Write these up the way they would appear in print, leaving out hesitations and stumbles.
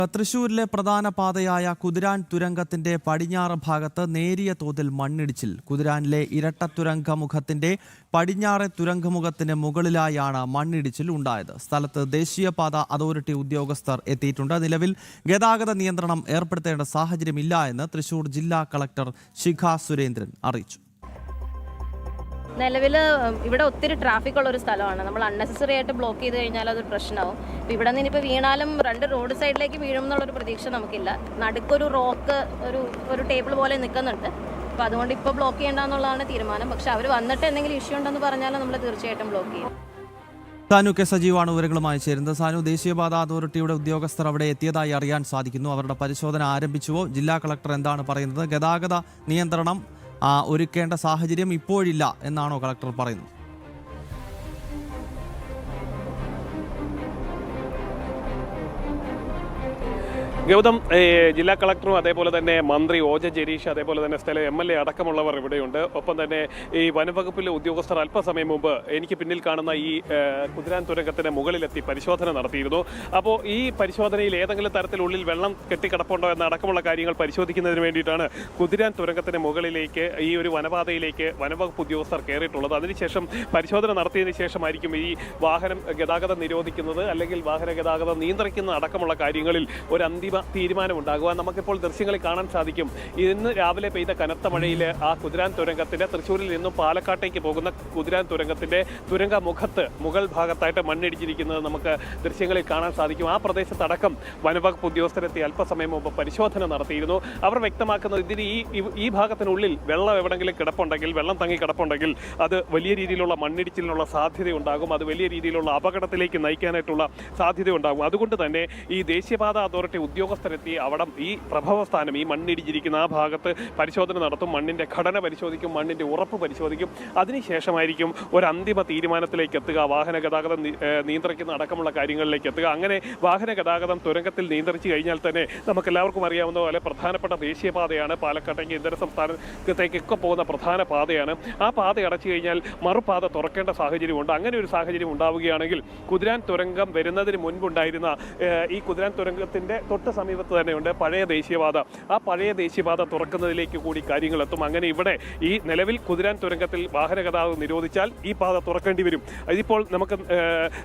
തൃശൂരിലെ പ്രധാന പാതയായ കുതിരാൻ തുരങ്കത്തിന്റെ പടിഞ്ഞാറ് ഭാഗത്ത് നേരിയ തോതിൽ മണ്ണിടിച്ചിൽ. കുതിരാനിലെ ഇരട്ട തുരങ്കമുഖത്തിന്റെ പടിഞ്ഞാറെ തുരങ്കമുഖത്തിന് മുകളിലായാണ് മണ്ണിടിച്ചിൽ ഉണ്ടായത്. സ്ഥലത്ത് ദേശീയപാത അതോറിറ്റി ഉദ്യോഗസ്ഥർ എത്തിയിട്ടുണ്ട്. നിലവിൽ ഗതാഗത നിയന്ത്രണം ഏർപ്പെടുത്തേണ്ട സാഹചര്യമില്ല എന്ന് തൃശൂർ ജില്ലാ കളക്ടർ ശിഖ സുരേന്ദ്രൻ അറിയിച്ചു. നിലവിൽ ഇവിടെ ഒത്തിരി ട്രാഫിക് ഉള്ള ഒരു സ്ഥലമാണ്. നമ്മൾ അൺനെസസറി ആയിട്ട് ബ്ലോക്ക് ചെയ്ത് കഴിഞ്ഞാൽ അതൊരു പ്രശ്നമാവും. ഇപ്പോൾ ഇവിടെ നിന്ന് ഇപ്പോൾ വീണാലും രണ്ട് റോഡ് സൈഡിലേക്ക് വീഴും എന്നുള്ളൊരു പ്രതീക്ഷ നമുക്കില്ല. നടുക്കൊരു റോക്ക് ഒരു ടേബിൾ പോലെ നിൽക്കുന്നുണ്ട്. അപ്പോൾ അതുകൊണ്ട് ഇപ്പോൾ ബ്ലോക്ക് ചെയ്യേണ്ടെന്നുള്ളതാണ് തീരുമാനം. പക്ഷെ അവർ വന്നിട്ട് എന്തെങ്കിലും ഇഷ്യൂ ഉണ്ടെന്ന് പറഞ്ഞാൽ നമ്മൾ തീർച്ചയായിട്ടും ബ്ലോക്ക് ചെയ്യും. സാനു കെ സജീവാണ് വിവരങ്ങളുമായി ചേരുന്നത്. സാനു, ദേശീയപാത അതോറിറ്റിയുടെ ഉദ്യോഗസ്ഥർ അവിടെ എത്തിയതായി അറിയാൻ സാധിക്കുന്നു. അവരുടെ പരിശോധന ആരംഭിച്ചുവോ? ജില്ലാ കളക്ടർ എന്താണ് പറയുന്നത്? ഗതാഗത നിയന്ത്രണം ഒരുക്കേണ്ട സാഹചര്യം ഇപ്പോഴില്ല എന്നാണോ കളക്ടർ പറയുന്നത്? ഗൗതം, ജില്ലാ കളക്ടറും അതേപോലെ തന്നെ മന്ത്രി ഒ ജെ ജനീഷ്, അതേപോലെ തന്നെ സ്ഥലം MLA അടക്കമുള്ളവർ ഇവിടെയുണ്ട്. ഒപ്പം തന്നെ ഈ വനംവകുപ്പിലെ ഉദ്യോഗസ്ഥർ അല്പസമയം മുമ്പ് എനിക്ക് പിന്നിൽ കാണുന്ന ഈ കുതിരാൻ തുരങ്കത്തിന് മുകളിലെത്തി പരിശോധന നടത്തിയിരുന്നു. അപ്പോൾ ഈ പരിശോധനയിൽ ഏതെങ്കിലും തരത്തിലുള്ളിൽ വെള്ളം കെട്ടിക്കിടപ്പുണ്ടോ എന്ന അടക്കമുള്ള കാര്യങ്ങൾ പരിശോധിക്കുന്നതിന് വേണ്ടിയിട്ടാണ് കുതിരാൻ തുരങ്കത്തിന് മുകളിലേക്ക് ഈ ഒരു വനപാതയിലേക്ക് വനംവകുപ്പ് ഉദ്യോഗസ്ഥർ കയറിയിട്ടുള്ളത്. അതിനുശേഷം പരിശോധന നടത്തിയതിനു ശേഷമായിരിക്കും ഈ വാഹനം ഗതാഗതം നിരോധിക്കുന്നത് അല്ലെങ്കിൽ വാഹന ഗതാഗതം നിയന്ത്രിക്കുന്ന അടക്കമുള്ള കാര്യങ്ങളിൽ ഒരു അന്തിമ തീരുമാനമുണ്ടാകുക. നമുക്കിപ്പോൾ ദൃശ്യങ്ങളിൽ കാണാൻ സാധിക്കും. ഇന്ന് രാവിലെ പെയ്ത കനത്ത മഴയിൽ ആ കുതിരാൻ തുരങ്കത്തിന്റെ തൃശ്ശൂരിൽ നിന്നും പാലക്കാട്ടേക്ക് പോകുന്ന കുതിരാൻ തുരങ്കത്തിന്റെ തുരങ്ക മുകൾ ഭാഗത്തായിട്ട് മണ്ണിടിച്ചിരിക്കുന്നത് നമുക്ക് ദൃശ്യങ്ങളിൽ കാണാൻ സാധിക്കും. ആ പ്രദേശത്തടക്കം വനംവകുപ്പ് ഉദ്യോഗസ്ഥരെത്തി അല്പസമയം മുമ്പ് പരിശോധന നടത്തിയിരുന്നു. അവർ വ്യക്തമാക്കുന്നത് ഇതിന് ഈ ഭാഗത്തിനുള്ളിൽ വെള്ളം എവിടെങ്കിലും കിടപ്പുണ്ടെങ്കിൽ, വെള്ളം തങ്ങി കിടപ്പുണ്ടെങ്കിൽ അത് വലിയ രീതിയിലുള്ള മണ്ണിടിച്ചിലിനുള്ള സാധ്യതയുണ്ടാകും. അത് വലിയ രീതിയിലുള്ള അപകടത്തിലേക്ക് നയിക്കാനായിട്ടുള്ള സാധ്യതയുണ്ടാകും. അതുകൊണ്ട് തന്നെ ഈ ദേശീയപാത അതോറിറ്റി ഉദ്യോഗസ്ഥരെത്തി അവിടെ ഈ പ്രഭവസ്ഥാനം, ഈ മണ്ണിടിച്ചിരിക്കുന്ന ആ ഭാഗത്ത് പരിശോധന നടത്തും. മണ്ണിന്റെ ഘടന പരിശോധിക്കും, മണ്ണിന്റെ ഉറപ്പ് പരിശോധിക്കും. അതിനുശേഷമായിരിക്കും ഒരു അന്തിമ തീരുമാനത്തിലേക്ക് എത്തുക, വാഹന ഗതാഗതം നിയന്ത്രിക്കുന്ന അടക്കമുള്ള കാര്യങ്ങളിലേക്ക് എത്തുക. അങ്ങനെ വാഹന ഗതാഗതം തുരങ്കത്തിൽ നിയന്ത്രിച്ചു കഴിഞ്ഞാൽ തന്നെ നമുക്കെല്ലാവർക്കും അറിയാവുന്ന പോലെ പ്രധാനപ്പെട്ട ദേശീയപാതയാണ്. പാലക്കാട്ടേക്ക് ഇതര സംസ്ഥാനത്തേക്കൊക്കെ പോകുന്ന പ്രധാന പാതയാണ്. ആ പാത അടച്ചു കഴിഞ്ഞാൽ മറുപാത തുറക്കേണ്ട സാഹചര്യമുണ്ട്. അങ്ങനെ ഒരു സാഹചര്യം ഉണ്ടാവുകയാണെങ്കിൽ കുതിരാൻ തുരങ്കം വരുന്നതിന് മുൻപുണ്ടായിരുന്ന ഈ കുതിരാൻ തുരങ്കത്തിന്റെ തൊട്ട് സമീപത്ത് തന്നെയുണ്ട് പഴയ ദേശീയപാത. ആ പഴയ ദേശീയപാത തുറക്കുന്നതിലേക്ക് കൂടി കാര്യങ്ങളെത്തും. അങ്ങനെ ഇവിടെ ഈ നിലവിൽ കുതിരാൻ തുരങ്കത്തിൽ വാഹന ഗതാഗതം നിരോധിച്ചാൽ ഈ പാത തുറക്കേണ്ടി വരും. ഇതിപ്പോൾ നമുക്ക്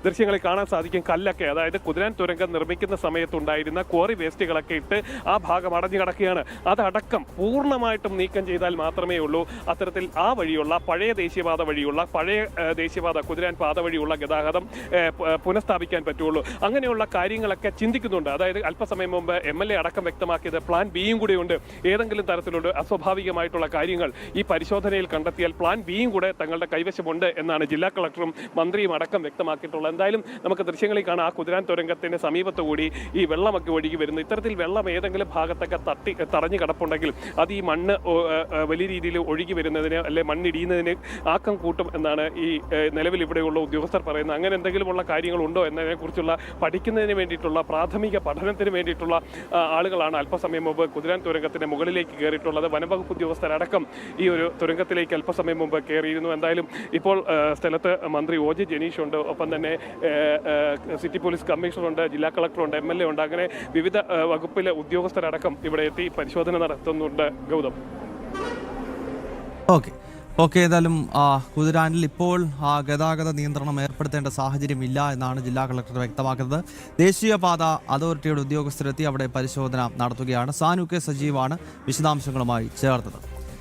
ദൃശ്യങ്ങളിൽ കാണാൻ സാധിക്കും. കല്ലൊക്കെ, അതായത് കുതിരാൻ തുരങ്കം നിർമ്മിക്കുന്ന സമയത്തുണ്ടായിരുന്ന ക്വാറി വേസ്റ്റുകളൊക്കെ ഇട്ട് ആ ഭാഗം അടഞ്ഞു കിടക്കുകയാണ്. അതടക്കം പൂർണ്ണമായിട്ടും നീക്കം ചെയ്താൽ മാത്രമേ ഉള്ളൂ അത്തരത്തിൽ ആ വഴിയുള്ള പഴയ ദേശീയപാത വഴിയുള്ള പഴയ ദേശീയപാത കുതിരാൻ പാത വഴിയുള്ള ഗതാഗതം പുനഃസ്ഥാപിക്കാൻ പറ്റുള്ളൂ. അങ്ങനെയുള്ള കാര്യങ്ങളൊക്കെ ചിന്തിക്കുന്നുണ്ട്. അതായത് അല്പസമയം മുമ്പ് MLA അടക്കം വ്യക്തമാക്കിയത് പ്ലാൻ ബിയും കൂടെ ഉണ്ട്. ഏതെങ്കിലും തരത്തിലുള്ള അസ്വാഭാവികമായിട്ടുള്ള കാര്യങ്ങൾ ഈ പരിശോധനയിൽ കണ്ടെത്തിയാൽ പ്ലാൻ ബിയും കൂടെ തങ്ങളുടെ കൈവശമുണ്ട് എന്നാണ് ജില്ലാ കളക്ടറും മന്ത്രിയും അടക്കം വ്യക്തമാക്കിയിട്ടുള്ളത്. എന്തായാലും നമുക്ക് ദൃശ്യങ്ങളിൽ കാണാം ആ കുതിരാൻ തുരങ്കത്തിന്റെ സമീപത്ത് കൂടി ഈ വെള്ളമൊക്കെ ഒഴുകി വരുന്നു. ഇത്തരത്തിൽ വെള്ളം ഏതെങ്കിലും ഭാഗത്തൊക്കെ തടഞ്ഞു കിടപ്പുണ്ടെങ്കിൽ അത് ഈ മണ്ണ് വലിയ രീതിയിൽ ഒഴുകി വരുന്നതിന് അല്ലെ മണ്ണിടിയുന്നതിന് ആക്കം കൂട്ടും എന്നാണ് ഈ നിലവിൽ ഇവിടെയുള്ള ഉദ്യോഗസ്ഥർ പറയുന്നത്. അങ്ങനെ എന്തെങ്കിലുമുള്ള കാര്യങ്ങളുണ്ടോ എന്നതിനെക്കുറിച്ചുള്ള പഠിക്കുന്നതിന് വേണ്ടിയിട്ടുള്ള പ്രാഥമിക പഠനത്തിന് വേണ്ടിയിട്ടുള്ള ആളുകളാണ് അല്പസമയം മുമ്പ് കുതിരാൻ തുരങ്കത്തിന്റെ മുകളിലേക്ക് കയറിയിട്ടുള്ളത്. വനംവകുപ്പ് ഉദ്യോഗസ്ഥരടക്കം ഈ ഒരു തുരങ്കത്തിലേക്ക് അല്പസമയം മുമ്പ് കയറിയിരുന്നു. എന്തായാലും ഇപ്പോൾ സ്ഥലത്ത് മന്ത്രി ഒ ജെ ജനീഷ് ഉണ്ട്, ഒപ്പം തന്നെ സിറ്റി പോലീസ് കമ്മീഷണറുണ്ട്, ജില്ലാ കളക്ടറുണ്ട്, MLA ഉണ്ട്. അങ്ങനെ വിവിധ വകുപ്പിലെ ഉദ്യോഗസ്ഥരടക്കം ഇവിടെ എത്തി പരിശോധന നടത്തുന്നുണ്ട്. ഗൗതം. ഓക്കെ ഏതായാലും കുതിരാനിൽ ഇപ്പോൾ ഗതാഗത നിയന്ത്രണം ഏർപ്പെടുത്തേണ്ട സാഹചര്യമില്ല എന്നാണ് ജില്ലാ കളക്ടർ വ്യക്തമാക്കുന്നത്. ദേശീയപാത അതോറിറ്റിയുടെ ഉദ്യോഗസ്ഥരെത്തി അവിടെ പരിശോധന നടത്തുകയാണ്. സാനു കെ സജീവാണ് വിശദാംശങ്ങളുമായി ചേർത്തത്.